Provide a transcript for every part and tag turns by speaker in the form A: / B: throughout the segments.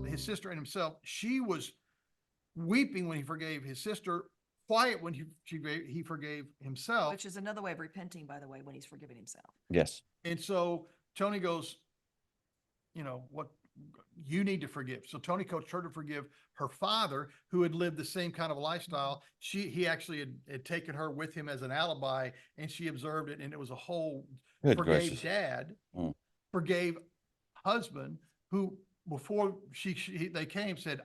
A: his sister and himself. She was weeping when he forgave his sister, quiet when he forgave himself.
B: Which is another way of repenting, by the way, when he's forgiving himself.
C: Yes.
A: And so Tony goes, what you need to forgive. So Tony coached her to forgive her father, who had lived the same kind of lifestyle. He actually had taken her with him as an alibi, and she observed it. And it was a whole
C: Good
A: forgave
C: gracious.
A: dad,
C: Mm.
A: forgave husband, who before they came said,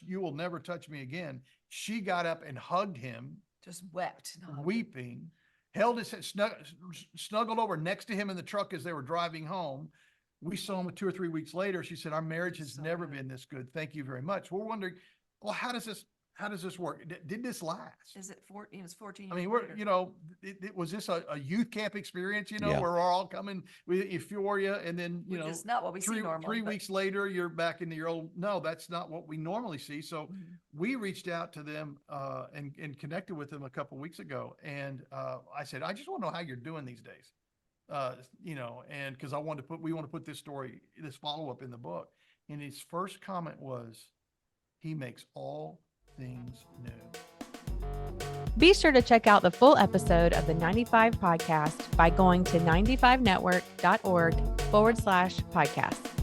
A: you will never touch me again. She got up and hugged him,
B: Just wept.
A: weeping, held his head, snuggled over next to him in the truck as they were driving home. We saw him 2 or 3 weeks later. She said, our marriage has never been this good. Thank you very much. We're wondering, well, how does this work? Did this last?
B: Is it 14? It was 14
A: I
B: years
A: mean,
B: later.
A: was this a youth camp experience,
C: Yeah.
A: where we're all coming with euphoria, and then,
B: Which is not what we see normally.
A: 3
B: but-
A: weeks later, you're back into your old, no, that's not what we normally see. So we reached out to them, and connected with them a couple of weeks ago. And, I said, I just want to know how you're doing these days. And cause we want to put this follow-up in the book. And his first comment was, he makes all things new.
D: Be sure to check out the full episode of the 95 podcast by going to 95network.org/podcast.